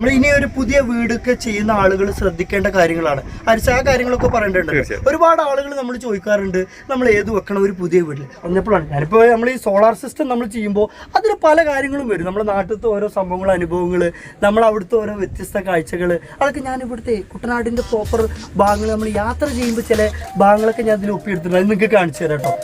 നമ്മൾ ഇനി ഒരു പുതിയ വീടൊക്കെ ചെയ്യുന്ന ആളുകൾ ശ്രദ്ധിക്കേണ്ട കാര്യങ്ങളാണ്. ആ കാര്യങ്ങളൊക്കെ പറയേണ്ടതുണ്ട്. ഒരുപാട് ആളുകൾ നമ്മൾ ചോദിക്കാറുണ്ട്, നമ്മൾ ഏത് വെക്കണം ഒരു പുതിയ വീട്ടിൽ പറഞ്ഞപ്പോഴാണ് ഞാനിപ്പോൾ നമ്മൾ ഈ സോളാർ സിസ്റ്റം നമ്മൾ ചെയ്യുമ്പോൾ അതിൽ പല കാര്യങ്ങളും വരും. നമ്മുടെ നാട്ടിലത്തെ ഓരോ സംഭവങ്ങൾ, അനുഭവങ്ങൾ, നമ്മൾ അവിടുത്തെ ഓരോ വ്യത്യസ്ത കാഴ്ചകൾ, അതൊക്കെ ഞാൻ ഇവിടുത്തെ കുട്ടനാടിൻ്റെ പ്രോപ്പർ ഭാഗങ്ങൾ നമ്മൾ യാത്ര ചെയ്യുമ്പോൾ ചില ഭാഗങ്ങളൊക്കെ ഞാൻ അതിൽ ഒപ്പിയെടുത്തിട്ടുണ്ട്. അത് നിങ്ങൾക്ക് കാണിച്ചു തരാം കേട്ടോ.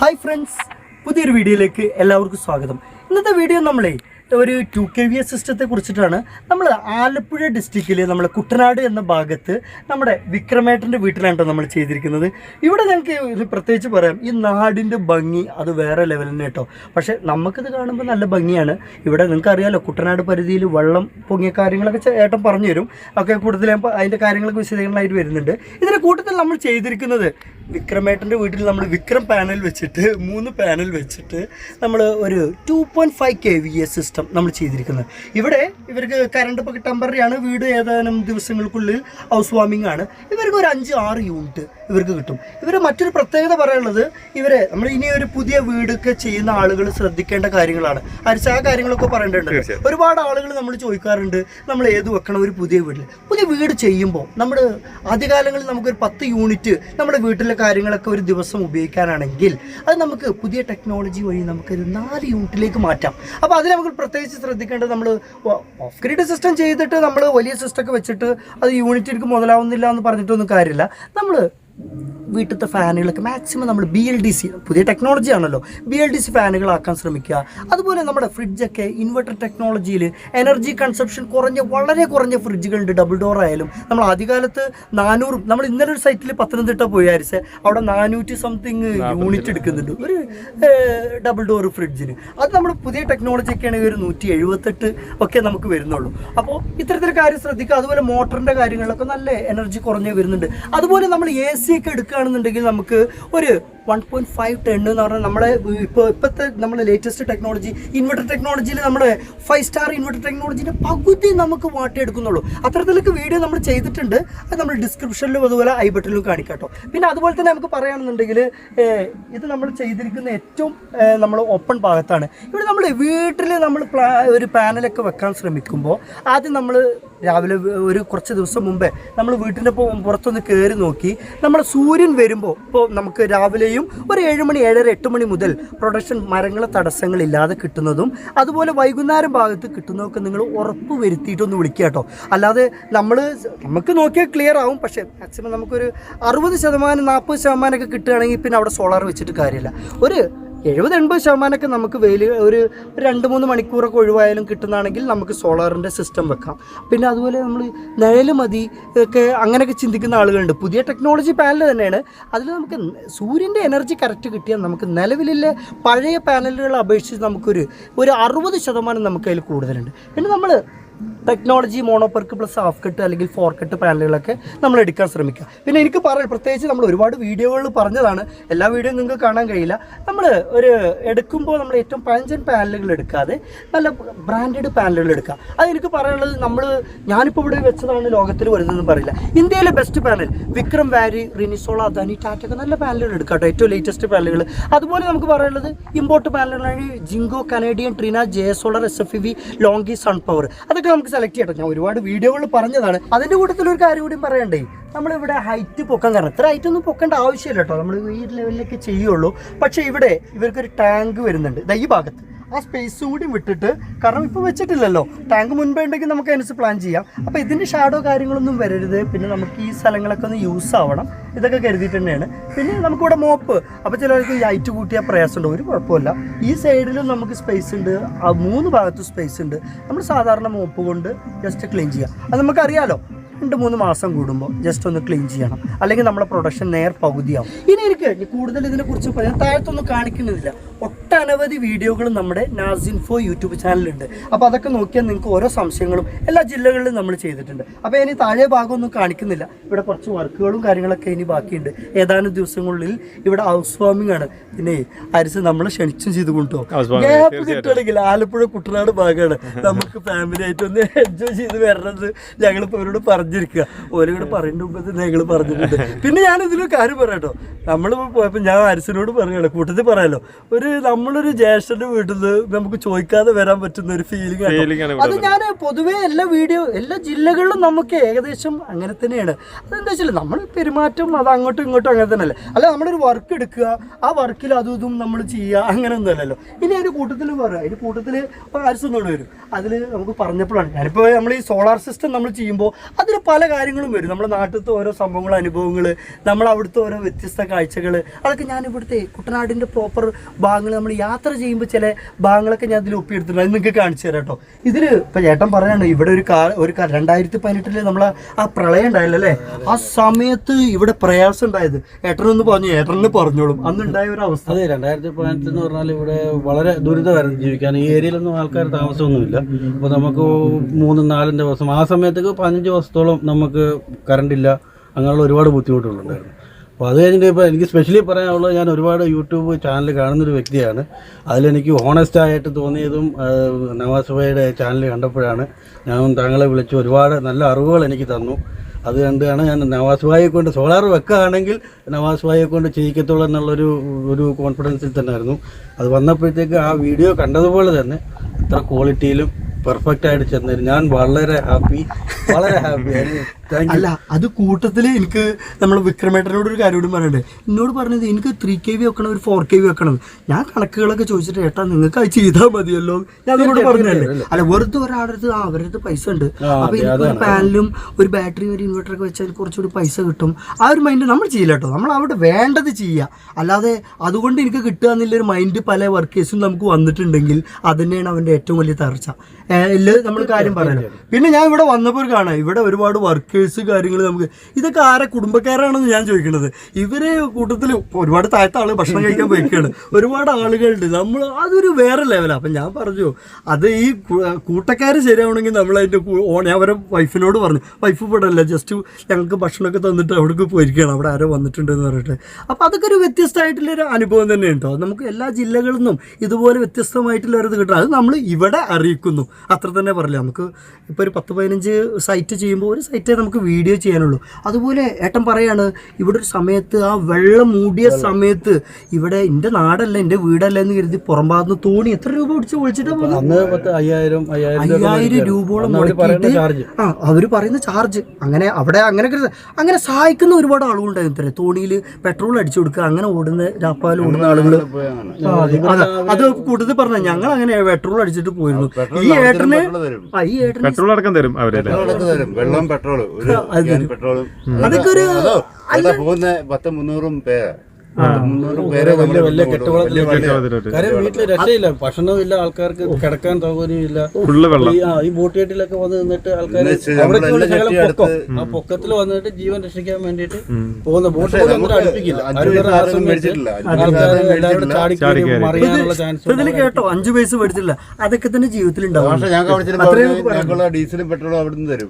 ഹായ് ഫ്രണ്ട്സ്, പുതിയൊരു വീഡിയോയിലേക്ക് എല്ലാവർക്കും സ്വാഗതം. ഇന്നത്തെ വീഡിയോ നമ്മളെ ഒരു 2 kVA സിസ്റ്റത്തെ കുറിച്ചിട്ടാണ്. നമ്മൾ ആലപ്പുഴ ഡിസ്ട്രിക്റ്റിൽ നമ്മുടെ കുട്ടനാട് എന്ന ഭാഗത്ത് നമ്മുടെ വിക്രമേട്ടൻ്റെ വീട്ടിലാണ് നമ്മൾ ചെയ്തിരിക്കുന്നത്. ഇവിടെ ഞങ്ങൾക്ക് ഇത് പ്രത്യേകിച്ച് പറയാം, ഈ നാടിൻ്റെ ഭംഗി അത് വേറെ ലെവൽ തന്നെ കേട്ടോ. പക്ഷേ നമുക്കിത് കാണുമ്പോൾ നല്ല ഭംഗിയാണ്. ഇവിടെ നിങ്ങൾക്ക് അറിയാമല്ലോ, കുട്ടനാട് പരിധിയിൽ വെള്ളം പൊങ്ങിയ കാര്യങ്ങളൊക്കെ ഏട്ടൻ പറഞ്ഞു തരും. ഒക്കെ കൂടുതൽ അതിൻ്റെ കാര്യങ്ങളൊക്കെ വിശദീകരണമായിട്ട് വരുന്നുണ്ട്. ഇതിൻ്റെ കൂട്ടത്തിൽ നമ്മൾ ചെയ്തിരിക്കുന്നത് വിക്രമേട്ടൻ്റെ വീട്ടിൽ നമ്മൾ വിക്രം പാനൽ വെച്ചിട്ട് 3 പാനൽ വെച്ചിട്ട് നമ്മൾ ഒരു 2.5 kVA സിസ്റ്റം നമ്മൾ ചെയ്തിരിക്കുന്നത്. ഇവിടെ ഇവർക്ക് കറണ്ട് ഇപ്പോൾ ടെമ്പററിയാണ്, വീട് ഏതാനും ദിവസങ്ങൾക്കുള്ളിൽ ഹൗസ് വാമിംഗ് ആണ്. ഇവർക്ക് ഒരു 5-6 യൂണിറ്റ് ഇവർക്ക് കിട്ടും. ഇവർ മറ്റൊരു പ്രത്യേകത പറയാനുള്ളത്, ഇവരെ നമ്മൾ ഇനി ഒരു പുതിയ വീടൊക്കെ ചെയ്യുന്ന ആളുകൾ ശ്രദ്ധിക്കേണ്ട കാര്യങ്ങളാണ്. ആ കാര്യങ്ങളൊക്കെ പറയേണ്ടതുണ്ട്. ഒരുപാട് ആളുകൾ നമ്മൾ ചോദിക്കാറുണ്ട്, നമ്മൾ ഏത് വെക്കണം ഒരു പുതിയ വീട്ടിൽ. പുതിയ വീട് ചെയ്യുമ്പോൾ നമ്മൾ ആദ്യകാലങ്ങളിൽ നമുക്കൊരു 10 യൂണിറ്റ് നമ്മുടെ വീട്ടിലെ കാര്യങ്ങളൊക്കെ ഒരു ദിവസം ഉപയോഗിക്കാനാണെങ്കിൽ അത് നമുക്ക് പുതിയ ടെക്നോളജി വഴി നമുക്കൊരു 4 യൂണിറ്റിലേക്ക് മാറ്റാം. അപ്പോൾ അതിൽ നമുക്ക് പ്രത്യേകിച്ച് ശ്രദ്ധിക്കേണ്ടത്, നമ്മൾ ഓഫ് ഗ്രിഡ് സിസ്റ്റം ചെയ്തിട്ട് നമ്മൾ വലിയ സിസ്റ്റമൊക്കെ വെച്ചിട്ട് അത് യൂണിറ്റ് എനിക്ക് മുതലാവുന്നില്ല എന്ന് പറഞ്ഞിട്ടൊന്നും കാര്യമില്ല. നമ്മൾ വീട്ടിലത്തെ ഫാനുകളൊക്കെ മാക്സിമം നമ്മൾ BLDC, പുതിയ ടെക്നോളജി ആണല്ലോ, BLDC ഫാനുകളാക്കാൻ ശ്രമിക്കുക. അതുപോലെ നമ്മുടെ ഫ്രിഡ്ജൊക്കെ ഇൻവെർട്ടർ ടെക്നോളജിയിൽ എനർജി കൺസപ്ഷൻ വളരെ കുറഞ്ഞ ഫ്രിഡ്ജുകളുണ്ട്. ഡബിൾ ഡോർ ആയാലും നമ്മൾ ആദ്യകാലത്ത് 400, നമ്മൾ ഇന്നലെ ഒരു സൈറ്റിൽ പത്തനംതിട്ട പോയാരിച്ച് അവിടെ 400 സംതിങ് യൂണിറ്റ് എടുക്കുന്നുണ്ട് ഒരു ഡബിൾ ഡോർ ഫ്രിഡ്ജിന്. അത് നമ്മൾ പുതിയ ടെക്നോളജി ഒക്കെ ആണെങ്കിൽ ഒരു 178 ഒക്കെ നമുക്ക് വരുന്നുള്ളൂ. അപ്പോൾ ഇത്തരത്തിലുള്ള കാര്യം ശ്രദ്ധിക്കുക. അതുപോലെ മോട്ടറിൻ്റെ കാര്യങ്ങളിലൊക്കെ നല്ല എനർജി കുറഞ്ഞ് വരുന്നുണ്ട്. അതുപോലെ നമ്മൾ AC ഒക്കെ എടുക്കുകയാണെന്നുണ്ടെങ്കിൽ നമുക്ക് ഒരു 1.5 ടൺ എന്ന് പറഞ്ഞാൽ നമ്മുടെ ഇപ്പോഴത്തെ നമ്മുടെ ലേറ്റസ്റ്റ് ടെക്നോളജി ഇൻവെർട്ടർ ടെക്നോളജിയിൽ നമ്മുടെ 5 സ്റ്റാർ ഇൻവെർട്ടർ ടെക്നോളജീൻ്റെ പകുതി നമുക്ക് വാട്ടി എടുക്കുന്നുള്ളൂ. അത്തരത്തിലൊക്കെ വീഡിയോ നമ്മൾ ചെയ്തിട്ടുണ്ട്. അത് നമ്മൾ ഡിസ്ക്രിപ്ഷനിലും അതുപോലെ ഐ ബട്ടണിലും കാണിക്കാം കേട്ടോ. പിന്നെ അതുപോലെ തന്നെ നമുക്ക് പറയുകയാണെന്നുണ്ടെങ്കിൽ ഇത് നമ്മൾ ചെയ്തിരിക്കുന്ന ഏറ്റവും നമ്മൾ ഓപ്പൺ ഭാഗത്താണ്. ഇവിടെ നമ്മൾ വീട്ടിൽ നമ്മൾ ഒരു പാനലൊക്കെ വെക്കാൻ ശ്രമിക്കുമ്പോൾ ആദ്യം നമ്മൾ രാവിലെ ഒരു കുറച്ച് ദിവസം മുമ്പേ നമ്മൾ വീട്ടിൻ്റെ പുറത്തൊന്ന് കയറി നോക്കി, നമ്മൾ സൂര്യൻ വരുമ്പോൾ ഇപ്പോൾ നമുക്ക് രാവിലെയും ഒരു 7 മണി 7:30 8 മണി മുതൽ പ്രൊഡക്ഷൻ മരങ്ങളെ തടസ്സങ്ങളില്ലാതെ കിട്ടുന്നതും അതുപോലെ വൈകുന്നേരം ഭാഗത്ത് കിട്ടുന്നതൊക്കെ നിങ്ങൾ ഉറപ്പ് വരുത്തിയിട്ടൊന്ന് വിളിക്കുക കേട്ടോ. അല്ലാതെ നമുക്ക് നോക്കിയാൽ ക്ലിയർ ആവും, പക്ഷേ മാക്സിമം നമുക്കൊരു 60% 40% ഒക്കെ കിട്ടുകയാണെങ്കിൽ പിന്നെ അവിടെ സോളാർ വെച്ചിട്ട് കാര്യമില്ല. ഒരു 70-80% നമുക്ക് വെയിൽ ഒരു 2-3 മണിക്കൂറൊക്കെ ഒഴിവായാലും കിട്ടുന്നതാണെങ്കിൽ നമുക്ക് സോളാറിൻ്റെ സിസ്റ്റം വെക്കാം. പിന്നെ അതുപോലെ നമ്മൾ നിഴൽ മതി ഒക്കെ അങ്ങനെയൊക്കെ ചിന്തിക്കുന്ന ആളുകളുണ്ട്. പുതിയ ടെക്നോളജി പാനൽ തന്നെയാണ്. അതിൽ നമുക്ക് സൂര്യൻ്റെ എനർജി കറക്റ്റ് കിട്ടിയാൽ നമുക്ക് നിലവിലെ പഴയ പാനലുകളെ അപേക്ഷിച്ച് നമുക്കൊരു 60% നമുക്ക് അതിൽ കൂടുതലുണ്ട്. പിന്നെ നമ്മൾ ടെക്നോളജി മോണോപെർക്ക് പ്ലസ് ഹാഫ് കട്ട് അല്ലെങ്കിൽ 4 കട്ട് പാനലുകളൊക്കെ നമ്മൾ എടുക്കാൻ ശ്രമിക്കുക. പിന്നെ എനിക്ക് പ്രത്യേകിച്ച് നമ്മൾ ഒരുപാട് വീഡിയോകളിൽ പറഞ്ഞതാണ്, എല്ലാ വീഡിയോയും നിങ്ങൾക്ക് കാണാൻ കഴിയില്ല. നമ്മൾ എടുക്കുമ്പോൾ നമ്മൾ ഏറ്റവും പഴഞ്ചൻ പാനലുകൾ എടുക്കാതെ നല്ല ബ്രാൻഡഡ് പാനലുകൾ എടുക്കുക. അതെനിക്ക് പറയാനുള്ളത്, ഞാനിപ്പോൾ ഇവിടെ വെച്ചതാണ് ലോകത്തിൽ വരുന്നതെന്ന് പറയില്ല. ഇന്ത്യയിലെ ബെസ്റ്റ് പാനൽ വിക്രം, വാരി, റിനിസോള, അദാനി, ടാറ്റ ഒക്കെ നല്ല പാനലുകൾ എടുക്കുക കേട്ടോ, ഏറ്റവും ലേറ്റസ്റ്റ് പാനലുകൾ. അതുപോലെ നമുക്ക് പറയാനുള്ളത് ഇമ്പോർട്ട് പാനലുകളാണ് Jinko, Canadian, Trina, JSOLAR, SFEV, Longi, sun power, അതൊക്കെ നമുക്ക് സെലക്ട് ചെയ്യട്ടോ. ഞാൻ ഒരുപാട് വീഡിയോകൾ പറഞ്ഞതാണ്. അതിൻ്റെ കൂട്ടത്തിലൊരു കാര്യം കൂടി പറയണ്ടേ, നമ്മളിവിടെ ഹൈറ്റ് പൊക്കാൻ കാരണം ഇത്ര ഹൈറ്റ് ഒന്നും പൊക്കേണ്ട ആവശ്യമില്ല കേട്ടോ, നമ്മൾ ഈ ലെവലിലേക്ക് ചെയ്യുള്ളൂ. പക്ഷേ ഇവിടെ ഇവർക്കൊരു ടാങ്ക് വരുന്നുണ്ട് ഈ ഭാഗത്ത്. ആ സ്പേസും കൂടി വിട്ടിട്ട്, കാരണം ഇപ്പോൾ വെച്ചിട്ടില്ലല്ലോ, ടാങ്ക് മുൻപേ ഉണ്ടെങ്കിൽ നമുക്ക് അതിനനുസരിച്ച് പ്ലാൻ ചെയ്യാം. അപ്പോൾ ഇതിൻ്റെ ഷാഡോ കാര്യങ്ങളൊന്നും വരരുത്. പിന്നെ നമുക്ക് ഈ സ്ഥലങ്ങളൊക്കെ ഒന്ന് യൂസ് ആവണം, ഇതൊക്കെ കരുതിയിട്ട് തന്നെയാണ്. പിന്നെ നമുക്കിവിടെ മോപ്പ്, അപ്പോൾ ചിലർക്ക് ഈ ഹൈറ്റ് കൂട്ടിയാൽ പ്രയാസമുണ്ട്, ഒരു കുഴപ്പമില്ല. ഈ സൈഡിലും നമുക്ക് സ്പേസ് ഉണ്ട്, ആ 3 ഭാഗത്തും സ്പേസ് ഉണ്ട്. നമ്മൾ സാധാരണ മോപ്പ് കൊണ്ട് ജസ്റ്റ് ക്ലീൻ ചെയ്യാം. അത് നമുക്കറിയാലോ, 2-3 മാസം കൂടുമ്പോൾ ജസ്റ്റ് ഒന്ന് ക്ലീൻ ചെയ്യണം, അല്ലെങ്കിൽ നമ്മുടെ പ്രൊഡക്ഷൻ പകുതിയാവും. ഇനി എനിക്ക് കൂടുതൽ ഇതിനെക്കുറിച്ച് പറയാൻ താഴത്തൊന്നും കാണിക്കുന്നില്ല. ഒട്ടനവധി വീഡിയോകളും നമ്മുടെ നാസിൻഫോ യൂട്യൂബ് ചാനലുണ്ട്. അപ്പോൾ അതൊക്കെ നോക്കിയാൽ നിങ്ങൾക്ക് ഓരോ സംശയങ്ങളും എല്ലാ ജില്ലകളിലും നമ്മൾ ചെയ്തിട്ടുണ്ട്. അപ്പോൾ ഇനി താഴെ ഭാഗമൊന്നും കാണിക്കുന്നില്ല. ഇവിടെ കുറച്ച് വർക്കുകളും കാര്യങ്ങളൊക്കെ ഇനി ബാക്കിയുണ്ട്. ഏതാനും ദിവസങ്ങളിൽ ഇവിടെ ഹൗസ് വാമിംഗ് ആണ്. പിന്നെ അരിസ് നമ്മളെ ക്ഷണിച്ചും ചെയ്ത് കൊണ്ടോ ഗ്യാപ്പ് കിട്ടുകയാണെങ്കിൽ ആലപ്പുഴ കുട്ടനാട് ഭാഗമാണ് നമുക്ക് ഫാമിലി ആയിട്ട് ഒന്ന് എൻജോയ് ചെയ്ത് വരണത് ഞങ്ങളിപ്പോൾ അവരോട് പറഞ്ഞിരിക്കുക. ഓരോട് പറയേണ്ട മുമ്പ് ഞങ്ങൾ പറഞ്ഞിട്ടുണ്ട്. പിന്നെ ഞാൻ ഇതിലൊരു കാര്യം പറയാട്ടോ, നമ്മളിപ്പോൾ പോയപ്പോൾ ഞാൻ അരിസിനോട് പറയുകയാണ്, കൂട്ടത്തിൽ പറയാലോ, നമ്മളൊരു ജ്യേഷ്ഠൻ്റെ വീട്ടിൽ നിന്ന് നമുക്ക് ചോദിക്കാതെ വരാൻ പറ്റുന്ന ഒരു ഫീലിംഗ് ആണ്. അത് ഞാൻ പൊതുവേ എല്ലാ ജില്ലകളിലും നമുക്ക് ഏകദേശം അങ്ങനെ തന്നെയാണ്. അതെന്താ വെച്ചാൽ നമ്മൾ പെരുമാറ്റം അത് അങ്ങോട്ടും ഇങ്ങോട്ടും അങ്ങനെ തന്നെയല്ലേ. അല്ല നമ്മളൊരു വർക്ക് എടുക്കുക, ആ വർക്കിൽ അതും ഇതും നമ്മൾ ചെയ്യുക, അങ്ങനെ ഒന്നും അല്ലല്ലോ. ഇനി അതിൻ്റെ കൂട്ടത്തിൽ പറയാം, അതിൻ്റെ കൂട്ടത്തിൽ അരിസൊന്നുകൂടെ വരും. അതിൽ നമുക്ക് പറഞ്ഞപ്പോഴാണ് ഞാനിപ്പോൾ നമ്മൾ ഈ സോളാർ സിസ്റ്റം നമ്മൾ ചെയ്യുമ്പോൾ അതിൽ പല കാര്യങ്ങളും വരും. നമ്മുടെ നാട്ടിലത്തെ ഓരോ സംഭവങ്ങൾ, അനുഭവങ്ങൾ, നമ്മൾ അവിടുത്തെ ഓരോ വ്യത്യസ്ത കാഴ്ചകൾ, അതൊക്കെ ഞാൻ ഇവിടുത്തെ കുട്ടനാടിൻ്റെ പ്രോപ്പർ ഭാഗങ്ങൾ നമ്മൾ യാത്ര ചെയ്യുമ്പോൾ ചില ഭാഗങ്ങളൊക്കെ ഞാൻ ഇതിൽ ഒപ്പിയെടുത്തിട്ടുണ്ട്. അത് നിങ്ങൾക്ക് കാണിച്ചു തരാം കേട്ടോ. ഇതിൽ ഇപ്പം ചേട്ടൻ പറയാണ് ഇവിടെ ഒരു 2018 നമ്മൾ ആ പ്രളയം ഉണ്ടായില്ല അല്ലേ, ആ സമയത്ത് ഇവിടെ പ്രയാസം ഉണ്ടായത് ഏട്ടനൊന്ന് പറഞ്ഞു, ഏട്ടനെ പറഞ്ഞോളും അന്നുണ്ടായ ഒരു അവസ്ഥ. അതെ, 2018 എന്ന് പറഞ്ഞാൽ ഇവിടെ വളരെ ദുരിതമായിരുന്നു ജീവിക്കാൻ. ഈ ഏരിയയിലൊന്നും ആൾക്കാർ താമസമൊന്നുമില്ല. അപ്പോൾ നമുക്ക് 3-4 ദിവസം, ആ സമയത്തേക്ക് 15 ദിവസത്തോളം നമുക്ക് കറണ്ടില്ല, അങ്ങനെയുള്ള ഒരുപാട് ബുദ്ധിമുട്ടുകളുണ്ടായിരുന്നു. അപ്പോൾ അത് കഴിഞ്ഞിട്ട് ഇപ്പോൾ എനിക്ക് സ്പെഷ്യലി പറയാനുള്ളത്, ഞാൻ ഒരുപാട് യൂട്യൂബ് ചാനൽ കാണുന്നൊരു വ്യക്തിയാണ്. അതിലെനിക്ക് ഹോണസ്റ്റായിട്ട് തോന്നിയതും നവാസ് ഭായിയുടെ ചാനൽ കണ്ടപ്പോഴാണ്. ഞാൻ താങ്കളെ വിളിച്ച് ഒരുപാട് നല്ല അറിവുകൾ എനിക്ക് തന്നു. അത് കണ്ടാണ് ഞാൻ നവാസ് ഭായിയെ കൊണ്ട് സോളാർ വെക്കുകയാണെങ്കിൽ നവാസ് ഭായിയെ കൊണ്ട് ചെയ്യിക്കത്തുള്ളൂ എന്നുള്ളൊരു കോൺഫിഡൻസിൽ തന്നെ ആയിരുന്നു. അത് വന്നപ്പോഴത്തേക്ക് ആ വീഡിയോ കണ്ടതുപോലെ തന്നെ ഇത്ര ക്വാളിറ്റിയിലും പെർഫെക്റ്റ് ആയിട്ട് ചെന്നതിന് ഞാൻ വളരെ ഹാപ്പി. അല്ല, അത് കൂട്ടത്തിൽ എനിക്ക് നമ്മൾ വിക്രമേട്ടനോട് ഒരു കാര്യം കൂടി പറയണ്ടേ. എന്നോട് പറഞ്ഞത് എനിക്ക് 3 kV വെക്കണം, ഒരു 4 kV വെക്കണം. ഞാൻ കണക്കുകളൊക്കെ ചോദിച്ചിട്ട് ഏട്ടാ നിങ്ങൾക്ക് അത് ചെയ്താൽ മതിയല്ലോ ഞാൻ നിങ്ങളോട് പറഞ്ഞല്ലേ. അല്ല, വെറുതെ ഒരാളടുത്ത് അവരടുത്ത് പൈസ ഉണ്ട്, അപ്പൊ എനിക്ക് ഒരു പാനലും ഒരു ബാറ്ററി ഒരു ഇൻവെർട്ടറൊക്കെ വെച്ചാൽ കുറച്ചുകൂടി പൈസ കിട്ടും. ആ ഒരു മൈൻഡ് നമ്മൾ ചെയ്യില്ല കേട്ടോ. നമ്മൾ അവിടെ വേണ്ടത് ചെയ്യുക, അല്ലാതെ അതുകൊണ്ട് എനിക്ക് കിട്ടുക എന്നുള്ളൊരു മൈൻഡ് പല വർക്കേഴ്സും നമുക്ക് വന്നിട്ടുണ്ടെങ്കിൽ അത് തന്നെയാണ് അവൻ്റെ ഏറ്റവും വലിയ തകർച്ച. നമ്മൾ കാര്യം പറയണം. പിന്നെ ഞാൻ ഇവിടെ വന്നപ്പോൾ കാണാം ഇവിടെ ഒരുപാട് വർക്കേഴ്സ് കാര്യങ്ങൾ, നമുക്ക് ഇതൊക്കെ ആരെ കുടുംബക്കാരാണെന്ന് ഞാൻ ചോദിക്കുന്നത്. ഇവര് കൂട്ടത്തിൽ ഒരുപാട് താഴത്തെ ആള് ഭക്ഷണം കഴിക്കാൻ പോയിക്കാണ്, ഒരുപാട് ആളുകളുണ്ട്. നമ്മൾ അതൊരു വേറെ ലെവലാണ്. അപ്പം ഞാൻ പറഞ്ഞു അത് ഈ കൂട്ടക്കാർ ശരിയാവണമെങ്കിൽ നമ്മളതിൻ്റെ ഞാൻ അവരെ വൈഫിനോട് പറഞ്ഞു, വൈഫ് ഇവിടെ അല്ല, ജസ്റ്റ് ഞങ്ങൾക്ക് ഭക്ഷണമൊക്കെ തന്നിട്ട് അവിടേക്ക് പോയിരിക്കുകയാണ്, അവിടെ ആരോ വന്നിട്ടുണ്ടെന്ന് പറഞ്ഞിട്ട്. അപ്പോൾ അതൊക്കെ ഒരു വ്യത്യസ്തമായിട്ടുള്ളൊരു അനുഭവം തന്നെ ഉണ്ടോ. നമുക്ക് എല്ലാ ജില്ലകളിൽ നിന്നും ഇതുപോലെ വ്യത്യസ്തമായിട്ടുള്ളൊരിത് കിട്ടും. അത് നമ്മൾ ഇവിടെ അറിയിക്കുന്നു, അത്ര തന്നെ പറയില്ല. നമുക്ക് ഇപ്പോൾ ഒരു 10-15 സൈറ്റ് ചെയ്യുമ്പോൾ ഒരു സൈറ്റേ നമുക്ക് വീഡിയോ ചെയ്യാനുള്ളൂ. അതുപോലെ ഏട്ടൻ പറയാണ് ഇവിടെ ഒരു സമയത്ത് ആ വെള്ളം മൂടിയ സമയത്ത് ഇവിടെ എൻ്റെ നാടല്ല എൻ്റെ വീടല്ല എന്ന് കരുതി പുറം ഭാഗത്ത് തോണി എത്ര രൂപ പിടിച്ച് വിളിച്ചിട്ട് 5000 രൂപയോളം മുടക്കിയിട്ട് അവർ പറയുന്ന ചാർജ് അങ്ങനെ അവിടെ അങ്ങനെ സഹായിക്കുന്ന ഒരുപാട് ആളുകളുണ്ടായിരുന്നു. തോണിയിൽ പെട്രോൾ അടിച്ചു കൊടുക്കുക, അങ്ങനെ ഓടുന്ന രാപ്പാൽ ഓടുന്ന ആളുകൾ. അത് കൂടുതൽ പറഞ്ഞ ഞങ്ങൾ അങ്ങനെ പെട്രോൾ അടിച്ചിട്ട് പോയിരുന്നു. ഈ ഏട്ടന് പെട്രോൾ അടക്കം തരും അവരെ, വെള്ളം പെട്രോൾ അതൊക്കെ ഒരു പോകുന്ന 300 പേര് വലിയ കെട്ടുകളത്തിലൊക്കെ കാര്യം വീട്ടില് രക്ഷയില്ല, ഭക്ഷണമില്ല, ആൾക്കാർക്ക് കിടക്കാൻ സൗകര്യമില്ല. ഈ ബോട്ടിയേട്ടിലൊക്കെ വന്ന് നിന്നിട്ട് ആൾക്കാർ ആ പൊക്കത്തിൽ വന്നിട്ട് ജീവൻ രക്ഷിക്കാൻ വേണ്ടിട്ട് പോകുന്ന ബോട്ട് അടുപ്പിക്കില്ല. എല്ലാവരും ചാടി മറിയാനുള്ള ചാൻസ് കേട്ടോ. 5 പൈസ മേടിച്ചില്ല, അതൊക്കെ തന്നെ ജീവിതത്തിലുണ്ടാവും. ഡീസലും പെട്രോളും അവിടെ നിന്ന് തരും.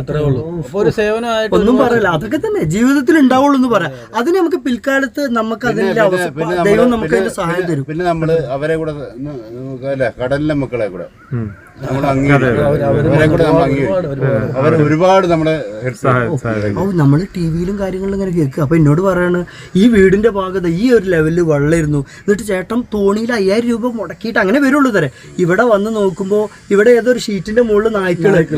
അത്രേ ഉള്ളൂ. അപ്പൊ ഒരു സേവനമായിട്ട് ഒന്നും പറയില്ല, അതൊക്കെ തന്നെ ജീവിതത്തിൽ ഉണ്ടാവുള്ളൂ എന്ന് പറയാം. അതിന് നമുക്ക് പിൽക്കാലത്ത് നമുക്ക് അതിന്റെ ദൈവം നമുക്ക് അതിന്റെ സഹായം തരും. പിന്നെ നമ്മള് അവരെ കൂടെ കടലിലെ മക്കളെ കൂടെ അവർ ഒരുപാട് നമ്മളെ നമ്മൾ ടി വിയിലും കാര്യങ്ങളിലും ഇങ്ങനെ കേൾക്കുക. അപ്പൊ എന്നോട് പറയാണ് ഈ വീടിന്റെ ഭാഗത്ത് ഈ ഒരു ലെവലിൽ വെള്ളമായിരുന്നു, എന്നിട്ട് ചേട്ടൻ തോണിയിൽ 5000 രൂപ മുടക്കിയിട്ട് അങ്ങനെ വരുള്ളൂ തരെ. ഇവിടെ വന്ന് നോക്കുമ്പോൾ ഇവിടെ ഏതൊരു ഷീറ്റിന്റെ മുകളിൽ നായ്ക്കളൊക്കെ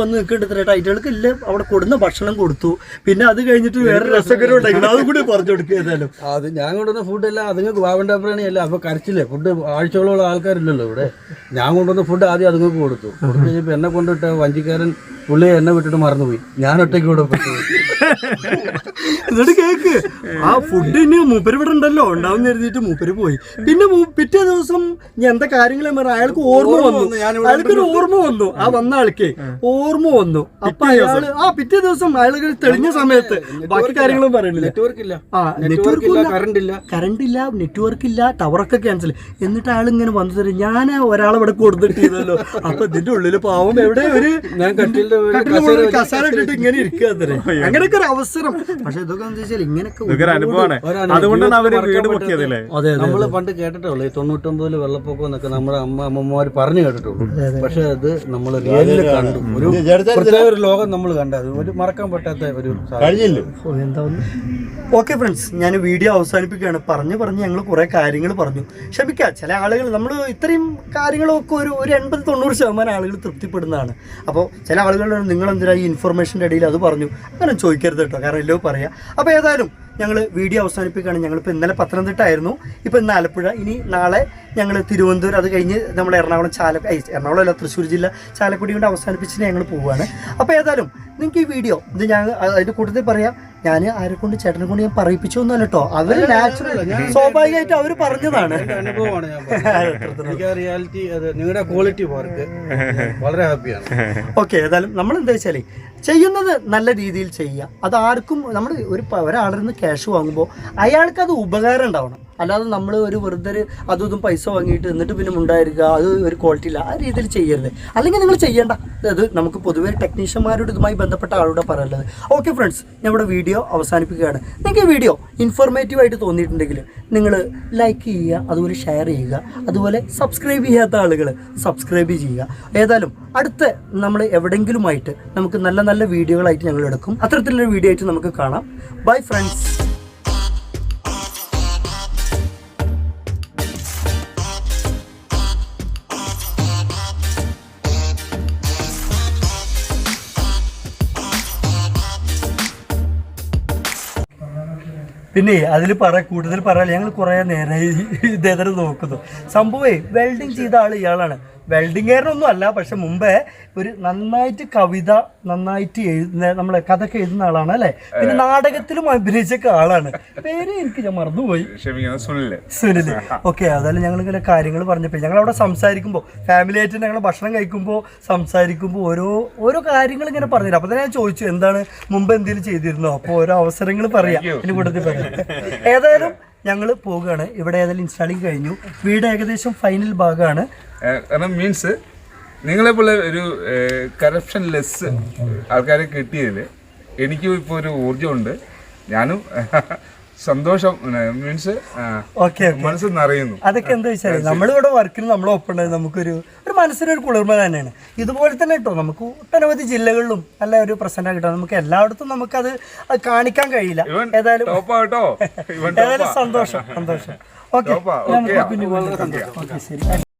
വന്ന് നിൽക്കുന്നുണ്ട് തരട്ടെ. അയിറ്റകൾക്ക് ഇല്ല അവിടെ കൊടുന്ന ഭക്ഷണം കൊടുത്തു. പിന്നെ അത് കഴിഞ്ഞിട്ട് വേറെ രസകരം ഉണ്ടായിരുന്നു, അതും കൂടി പറഞ്ഞു കൊടുക്കുക. ഏതായാലും അത് ഞാൻ കൊണ്ടുവന്ന ഫുഡെല്ലാം അതുങ്ങൾക്ക് വാവണ്ടാപ്രാണി അല്ല, അപ്പൊ കരച്ചില്ലേ ഫുഡ് ആഴ്ചയോളം ആൾക്കാരില്ലല്ലോ ഇവിടെ. ഞാൻ കൊണ്ടുവന്ന ഫുഡ് ആദ്യം അതുങ്ങൾക്ക് കൊടുത്തു കഴിഞ്ഞപ്പോൾ എന്നെ കൊണ്ടിട്ട് വഞ്ചിക്കാരൻ പുള്ളിയെ എന്നെ വിട്ടിട്ട് മറന്നുപോയി. ഞാൻ ഒറ്റയ്ക്ക് കൂടെ പെട്ടു. എന്നിട്ട് കേക്ക് ആ ഫുഡ് ഇനി മൂപ്പര് ഇവിടെ ഉണ്ടല്ലോ ഉണ്ടാവും എഴുതിയിട്ട് മൂപ്പര് പോയി. പിന്നെ പിറ്റേ ദിവസം ഞാൻ എന്താ കാര്യങ്ങളും പറഞ്ഞ അയാൾക്ക് ഓർമ്മ വന്നു, അയാൾക്കൊരു ഓർമ്മ വന്നു, ആ വന്ന ആൾക്ക് ഓർമ്മ വന്നു. അപ്പൊ അയാള് പിറ്റേ ദിവസം അയാൾക്ക് തെളിഞ്ഞ സമയത്ത് ബാക്കി കാര്യങ്ങളും പറയുന്നില്ല. കറണ്ട് ഇല്ല, നെറ്റ്വർക്ക് ഇല്ല, ടവറൊക്കെ ക്യാൻസൽ. എന്നിട്ട് അയാൾ ഇങ്ങനെ വന്നു തരും, ഞാൻ ഒരാളെ ഇവിടെ കൊടുത്തിട്ടില്ലല്ലോ. അപ്പൊ ഇതിന്റെ ഉള്ളില് പാവം എവിടെ ഒരു കസാര ഇട്ടിട്ട് ഇങ്ങനെ ഇരിക്കുക. അങ്ങനെയൊക്കെ ഒരു അവസരം. പക്ഷെ ഇതൊക്കെ എന്താ വെച്ചാൽ ഇങ്ങനെയൊക്കെ അനുഭവമാണ്. അതുകൊണ്ടാണ് അവര് വീട് പൊക്കിയതല്ലേ. നമ്മള് പണ്ട് കേട്ടിട്ടുള്ളൂ 99 വെള്ളപ്പൊക്കം എന്നൊക്കെ നമ്മുടെ അമ്മമാര് പറഞ്ഞു കേട്ടിട്ടുള്ളൂ. പക്ഷെ അത് നമ്മൾ റിയലില് കണ്ടു. ഒരു പ്രത്യേക ഒരു ലോകം നമ്മൾ കണ്ടത്, ഒരു മറക്കാൻ പറ്റാത്ത ഒരു കഴിഞ്ഞില്ലേ. എന്താ. ഓക്കെ ഫ്രണ്ട്സ്, ഞാൻ വീഡിയോ അവസാനിപ്പിക്കുകയാണ്. പറഞ്ഞ് ഞങ്ങൾ കുറേ കാര്യങ്ങൾ പറഞ്ഞു. ക്ഷമിക്കുക, ചില ആളുകൾ നമ്മൾ ഇത്രയും കാര്യങ്ങളൊക്കെ ഒരു 80-90% ആളുകൾ തൃപ്തിപ്പെടുന്നതാണ്. അപ്പോൾ ചില ആളുകൾ നിങ്ങളെന്തിനാ ഈ ഇൻഫർമേഷൻ്റെ ഇടയിൽ അത് പറഞ്ഞു, അങ്ങനെ ചോദിക്കരുത് കേട്ടോ, കാരണം എല്ലോ പറയാം. അപ്പോൾ ഏതായാലും ഞങ്ങൾ വീഡിയോ അവസാനിപ്പിക്കുകയാണ്. ഞങ്ങളിപ്പോൾ ഇന്നലെ പത്തനംതിട്ട ആയിരുന്നു, ഇപ്പോൾ ഇന്ന് ആലപ്പുഴ, ഇനി നാളെ ഞങ്ങൾ തിരുവനന്തപുരം, അത് കഴിഞ്ഞ് നമ്മൾ എറണാകുളം അല്ല, തൃശ്ശൂർ ജില്ല ചാലക്കുടി കൊണ്ട് അവസാനിപ്പിച്ചിട്ട് ഞങ്ങൾ പോവുകയാണ്. അപ്പോൾ ഏതായാലും നിങ്ങൾക്ക് ഈ വീഡിയോ ഇത് ഞാൻ അതിൻ്റെ കൂട്ടത്തിൽ പറയാം, ഞാൻ ആരെ കൊണ്ട് ചേട്ടനെ കൊണ്ട് ഞാൻ പറയിപ്പിച്ചൊന്നുമല്ല കേട്ടോ, അവർ നാച്ചുറൽ സ്വാഭാവികമായിട്ട് അവർ പറഞ്ഞതാണ്. അനുഭവമാണ് റിയാലിറ്റി. നിങ്ങളുടെ ക്വാളിറ്റി വർക്ക് വളരെ ഹാപ്പിയാണ്. ഓക്കെ, ഏതായാലും നമ്മൾ എന്താ വെച്ചാൽ ചെയ്യുന്നത് നല്ല രീതിയിൽ ചെയ്യുക. അത് ആർക്കും നമ്മൾ ഒരാളിൽ നിന്ന് ക്യാഷ് വാങ്ങുമ്പോൾ അയാൾക്കത് ഉപകാരം ഉണ്ടാവണം. അല്ലാതെ നമ്മൾ ഒരു വെറുതെ അതും ഇതും പൈസ വാങ്ങിയിട്ട് എന്നിട്ട് പിന്നെ ഉണ്ടായിരിക്കുക, അത് ഒരു ക്വാളിറ്റി ഇല്ല, ആ രീതിയിൽ ചെയ്യരുത്. അല്ലെങ്കിൽ നിങ്ങൾ ചെയ്യേണ്ട. അത് നമുക്ക് പൊതുവെ ടെക്നീഷ്യന്മാരോട് ഇതുമായി ബന്ധപ്പെട്ട ആളോട് പറയുന്നത്. ഓക്കെ ഫ്രണ്ട്സ്, ഞാൻ ഇവിടെ വീഡിയോ അവസാനിപ്പിക്കുകയാണ്. നിങ്ങൾക്ക് ഈ വീഡിയോ ഇൻഫോർമേറ്റീവായിട്ട് തോന്നിയിട്ടുണ്ടെങ്കിൽ നിങ്ങൾ ലൈക്ക് ചെയ്യുക, അതുപോലെ ഷെയർ ചെയ്യുക, അതുപോലെ സബ്സ്ക്രൈബ് ചെയ്യാത്ത ആളുകൾ സബ്സ്ക്രൈബ് ചെയ്യുക. ഏതായാലും അടുത്ത നമ്മൾ എവിടെയെങ്കിലുമായിട്ട് നമുക്ക് നല്ല നല്ല വീഡിയോകളായിട്ട് ഞങ്ങൾ എടുക്കും. അത്തരത്തിലുള്ള വീഡിയോ ആയിട്ട് നമുക്ക് കാണാം. Bye friends. പിന്നെ അതിൽ കൂടുതൽ പറയാൻ ഞങ്ങൾ കുറേ നേരമായി ഇതേതരം നോക്കുന്നു. സംഭവമേ വെൽഡിങ് ചെയ്ത ആൾ ഇയാളാണ്. വെൽഡിങ്ങുകാരനൊന്നും അല്ല, പക്ഷെ മുമ്പേ ഒരു നന്നായിട്ട് കവിത നന്നായിട്ട് എഴുതുന്ന, നമ്മളെ കഥയൊക്കെ എഴുതുന്ന ആളാണ് അല്ലേ. പിന്നെ നാടകത്തിലും അഭിനയിച്ചൊക്കെ ആളാണ്. പേര് എനിക്ക് ഞാൻ മറന്നുപോയി, സുനില്. ഓക്കെ, അതായത് ഞങ്ങളിങ്ങനെ കാര്യങ്ങൾ പറഞ്ഞപ്പോൾ ഞങ്ങൾ അവിടെ സംസാരിക്കുമ്പോൾ ഫാമിലി ആയിട്ട് ഞങ്ങൾ ഭക്ഷണം കഴിക്കുമ്പോൾ സംസാരിക്കുമ്പോൾ ഓരോ കാര്യങ്ങൾ ഇങ്ങനെ പറഞ്ഞുതരാം. അപ്പോൾ തന്നെ ഞാൻ ചോദിച്ചു എന്താണ് മുമ്പ് എന്തെങ്കിലും ചെയ്തിരുന്നോ. അപ്പോൾ ഓരോ അവസരങ്ങൾ പറയാം, ഇതിന് കൂട്ടത്തിൽ പറയാം. ഏതായാലും ഞങ്ങൾ പോവുകയാണ്. ഇവിടെ ഏതായാലും ഇൻസ്റ്റാളിങ് കഴിഞ്ഞു, വീട് ഏകദേശം ഫൈനൽ ഭാഗമാണ്. കാരണം മീൻസ് നിങ്ങളെപ്പോലെ ഒരു കറപ്ഷൻ ലെസ് ആൾക്കാരെ കിട്ടിയതിൽ എനിക്കും ഇപ്പോൾ ഒരു ഊർജ്ജമുണ്ട്. ഞാനും സന്തോഷം, മീൻസ് മനസ്സ് നിറയുന്നു. അതൊക്കെ എന്താ വെച്ചാൽ നമ്മളിവിടെ വർക്കിന് നമ്മളൊപ്പം ഉണ്ടായത് നമുക്കൊരു മനസ്സിനൊരു കുളിർമ തന്നെയാണ്. ഇതുപോലെ തന്നെ കേട്ടോ, നമുക്ക് ഒട്ടനവധി ജില്ലകളിലും നല്ല ഒരു പ്രസന്റ് കിട്ടാം. നമുക്ക് എല്ലായിടത്തും നമുക്കത് കാണിക്കാൻ കഴിയില്ല. ഏതായാലും സന്തോഷം. ഓക്കെ, പിന്നെ വളരെ സന്തോഷം. ഓക്കെ, ശരി.